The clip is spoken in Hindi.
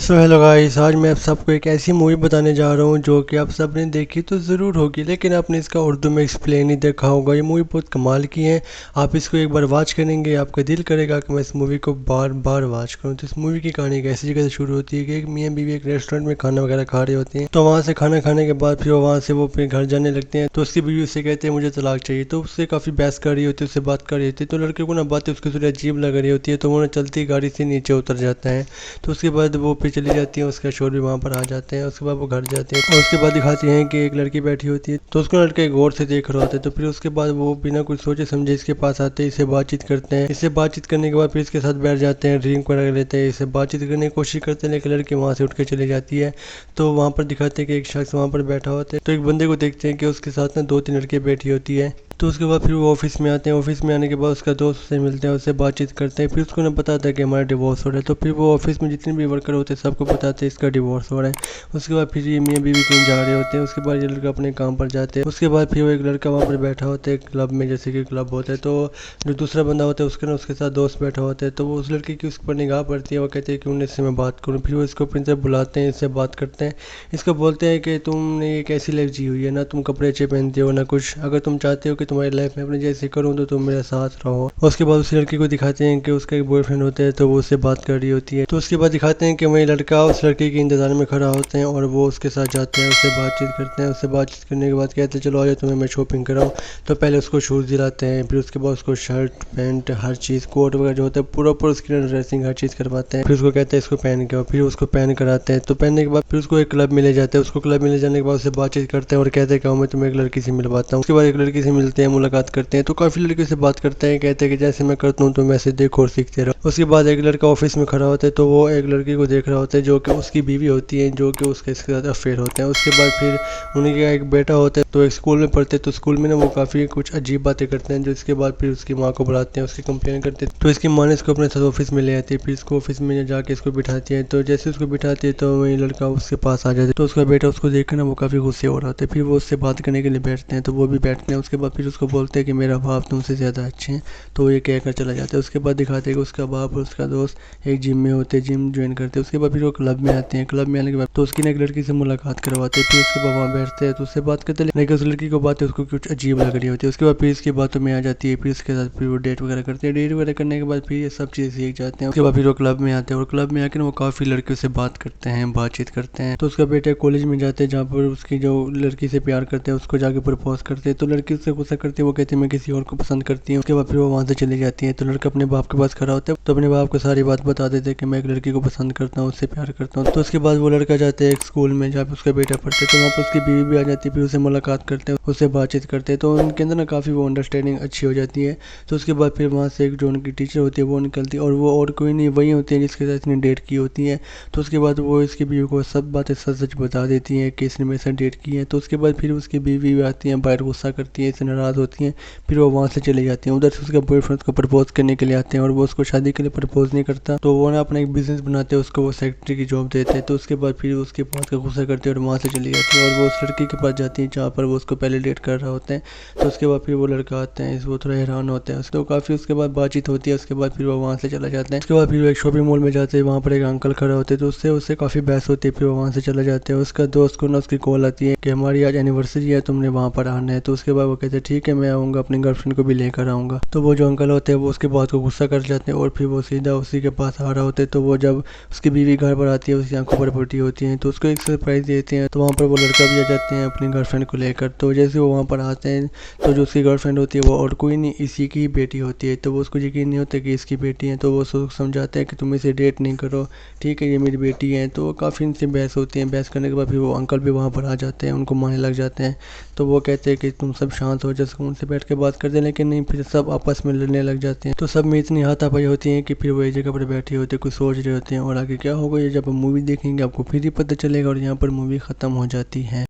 सो हेलो गाइस, आज मैं आप सबको एक ऐसी मूवी बताने जा रहा हूँ जो कि आप सब ने देखी तो ज़रूर होगी, लेकिन आपने इसका उर्दू में एक्सप्लेन नहीं देखा होगा। ये मूवी बहुत कमाल की है। आप इसको एक बार वॉच करेंगे, आपका दिल करेगा कि मैं इस मूवी को बार बार वॉच करूँ। तो इस मूवी की कहानी एक ऐसी जगह से शुरू होती है कि एक मियाँ बीवी एक रेस्टोरेंट में खाना वगैरह खा रहे होते हैं। तो वहाँ से खाना खाने के बाद फिर वहाँ से वो अपने घर जाने लगते हैं। तो उसकी बीवी उससे कहते हैं मुझे तलाक चाहिए। तो उससे काफ़ी बहस कर रही होती है, उससे बात कर रही होती है। तो लड़के को ना बातें उसकी थोड़ी अजीब लग रही होती है, तो वो ना चलती गाड़ी से नीचे उतर जाता है। तो उसके बाद वो फिर चली जाती है, उसका शोर भी वहाँ पर आ जाते हैं। उसके बाद वो घर जाते हैं और उसके बाद दिखाती हैं कि एक लड़की बैठी होती है। तो उसको लड़के गौर से देख रहा होता है। तो फिर उसके बाद वो बिना कुछ सोचे समझे इसके पास आते हैं, इससे बातचीत करते हैं। इससे बातचीत करने के बाद फिर इसके साथ बैठ जाते हैं, ड्रिंक वगैरह लेते हैं, इससे बातचीत करने की कोशिश करते हैं, लेकिन लड़की वहाँ से उठ के चली जाती है। तो वहाँ पर दिखाते हैं कि एक शख्स वहाँ पर बैठा होता है। तो एक बंदे को देखते हैं कि उसके साथ ना 2-3 लड़कियाँ बैठी होती है। तो उसके बाद फिर वो ऑफिस में आते हैं। ऑफिस में आने के बाद उसका दोस्त उससे मिलते हैं, उससे बातचीत करते हैं। फिर उसको ना पता था कि हमारा डिवोर्स हो रहा है। तो फिर वो ऑफिस में जितने भी वर्कर होते हैं सबको बताते हैं इसका डिवोर्स हो रहा है। उसके बाद फिर ये मियाँ बीवी कहीं जा रहे होते हैं। उसके बाद ये लड़का अपने काम पर जाते हैं। उसके बाद फिर वो एक लड़का वहाँ पर बैठा होता है क्लब में, जैसे कि क्लब होता है। तो जो दूसरा बंदा होता है उसके ना उसके साथ दोस्त बैठा होता है। तो वो उस लड़की की उस पर निगाह पड़ती है। वो कहते हैं कि उन्हें इससे मैं बात करूँ। फिर वो इसको अपनी तरफ बुलाते हैं, इससे बात करते हैं। इसको बोलते हैं कि तुमने एक ऐसी लाइफ जी हुई है ना, तुम कपड़े अच्छे पहनते हो ना कुछ, अगर तुम चाहते हो कि तुम्हारी लाइफ में अपने जैसे करूँ तो तुम मेरे साथ रहो। उसके बाद उस लड़की को दिखाते हैं कि उसका एक बॉयफ्रेंड होता है, तो वो उससे बात कर रही होती है। तो उसके बाद दिखाते हैं कि वही लड़का उस लड़की के इंतजार में खड़ा होते हैं और वो उसके साथ जाते हैं, उससे बातचीत करते हैं। उससे बातचीत करने के बाद कहते हैं चलो आज तुम्हें मैं शॉपिंग कराऊँ। तो पहले उसको शूज़ दिलाते हैं, फिर उसके बाद उसको शर्ट पैंट हर चीज़ कोट वगैरह जो होता है पूरा पूरा उसकी ड्रेसिंग हर चीज़ करवाते हैं। फिर उसको कहते हैं इसको पहन के, फिर उसको पहन कराते हैं। तो पहनने के बाद फिर उसको एक क्लब में ले जाते हैं। उसको क्लब में ले जाने के बाद उससे बातचीत करते हैं और कहते हैं कि मैं तुम्हें एक लड़की से मिलवाता हूँ। उसके बाद एक लड़की से मिलते हैं, मुलाकात करते हैं। तो काफ़ी लड़कियों से बात करते हैं, कहते हैं कि जैसे मैं करता हूँ तुम वैसे देखो और सीखते रहो। उसके बाद एक लड़का ऑफिस में खड़ा होता है। तो वो एक लड़की को देख रहा होता है जो कि उसकी बीवी होती है, जो कि उसके साथ अफेयर होते हैं। उसके बाद फिर उन्हीं का एक बेटा होता है। तो एक स्कूल में पढ़ते हैं। तो स्कूल में ना वो काफ़ी कुछ अजीब बातें करते हैं। जो इसके बाद फिर उसकी माँ को बुलाते हैं, उसकी कंप्लेन करते हैं। तो इसकी माँ ने इसको अपने साथ ऑफिस में ले आती है। फिर इसको ऑफिस में जाके इसको बिठाती है। तो जैसे उसको बिठाती है तो वही लड़का उसके पास आ जाता है। तो उसका बेटा उसको देखकर ना वो काफ़ी गुस्से हो रहा होता है। फिर वो उससे बात करने के लिए बैठते हैं। तो वो भी बैठते हैं। उसके बाद फिर उसको बोलते हैं कि मेरा बाप तुमसे ज़्यादा अच्छे हैं। तो ये कहकर चला जाता है। उसके बाद दिखाते हैं कि उसका बाप और उसका दोस्त एक जिम में होते हैं, जिम ज्वाइन करते हैं। उसके बाद फिर वो क्लब में आते हैं। क्लब में आने के बाद तो उसकी ना एक लड़की से मुलाकात करवाते हैं। फिर उसके बाद वहाँ बैठते हैं तो उससे बात करते हैं, लेकिन उस लड़की को बातें उसको कुछ अजीब लग रही होती है। उसके बाद फिर इसकी बातों में आ जाती है। फिर इसके साथ फिर वो डेट वगैरह करते हैं। डेट वगैरह करने के बाद फिर ये सब चीज़ सीख जाते हैं। उसके बाद फिर वो क्लब में आते हैं और क्लब में आकर वो काफ़ी लड़कियों से बात करते हैं, बातचीत करते हैं। तो उसका बेटा कॉलेज में जाते हैं जहाँ पर उसकी जो लड़की से प्यार करते हैं उसको जाके प्रपोज करते हैं। तो लड़की उससे गुस्सा करती है, वो कहती है मैं किसी और को पसंद करती हूँ। उसके बाद फिर वो वहाँ से चली जाती है। तो लड़का अपने बाप के पास खड़ा होता है। तो अपने बाप को सारी बात बता देते हैं कि मैं एक लड़की को पसंद करता हूँ, उससे प्यार करता हूँ। तो उसके बाद वो लड़का जाता है एक स्कूल में जहाँ पे उसका बेटा पढ़ता है। तो वहाँ पर उसकी बीवी भी आ जाती है। फिर उससे मुलाकात करते हैं, उससे बातचीत करते हैं। तो उनके अंदर ना काफ़ी वो अंडरस्टैंडिंग अच्छी हो जाती है। तो उसके बाद फिर वहाँ से एक जो उनकी टीचर होती है वो निकलती है और वो और कोई नहीं वही होती है जिसके साथ इसने डेट की होती है। तो उसके बाद वो इसकी बीवी को सब बातें सच सच बता देती हैं कि इसने मेरे साथ डेट की है। तो उसके बाद फिर उसकी बीवी भी आती है, बाहर गुस्सा करती है, इससे नाराज़ होती हैं। फिर वो वहाँ से चली जाती हैं। उधर से उसका बॉयफ्रेंड उसको प्रपोज करने के लिए आते हैं और वो उसको शादी के लिए प्रपोज नहीं करता। तो वो ना अपना एक बिजनेस बनाते हैं, उसको वो सेक्रेटरी की जॉब देते हैं। तो उसके बाद फिर उसके पास का गुस्सा करते हैं और वहाँ से चली जाती है और वो उस लड़की के पास जाती है जहाँ पर वो उसको पहले डेट कर रहा होता है। तो उसके बाद फिर वो लड़का आता है, वो थोड़ा हैरान होता है। तो काफ़ी उसके बाद बातचीत होती है। उसके बाद फिर वो वहाँ से चला जाता है। उसके बाद फिर वो एक शॉपिंग मॉल में जाते हैं, वहाँ पर एक अंकल खड़ा होते हैं। तो उससे उससे काफ़ी बहस होती है। फिर वो वहाँ से चला जाते हैं। उसका दोस्त को ना उसकी कॉल आती है कि हमारी आज एनिवर्सरी है, तुमने वहाँ पर आना है। तो उसके बाद वो कहते हैं ठीक है मैं आऊँगा, अपनी गर्लफ्रेंड को भी लेकर आऊँगा। तो वो जो अंकल होते हैं वो उसके बात को गुस्सा कर जाते हैं और फिर वो सीधा उसी के पास आ रहा होता है। तो वो जब उसकी बीवी घर पर आती है, उसकी आंखों पर पट्टी होती है, तो उसको एक सरप्राइज़ देते हैं। तो वहाँ पर वो लड़का भी आ जाते हैं अपनी गर्लफ्रेंड को लेकर। तो जैसे वो वहाँ पर आते हैं तो जो उसकी गर्लफ्रेंड होती है वो और कोई नहीं इसी की बेटी होती है। तो वो उसको यकीन नहीं होता कि इसकी बेटी है। तो वो उसको समझाते हैं कि तुम इसे डेट नहीं करो, ठीक है ये मेरी बेटी है। तो काफ़ी इनसे बहस होती है। बहस करने के बाद फिर वो अंकल भी वहाँ पर आ जाते हैं, उनको मारने लग जाते हैं। तो वो कहते हैं कि तुम सब शांत हो जाओ, सुकून से बैठ के बात करते हैं, लेकिन नहीं फिर सब आपस में लड़ने लग जाते हैं। तो सब में इतनी हाथापाई होती है कि फिर वो एक जगह पर बैठे होते हैं, कुछ सोच रहे होते हैं और आगे क्या होगा ये जब हम मूवी देखेंगे आपको फिर ही पता चलेगा। और यहाँ पर मूवी ख़त्म हो जाती है।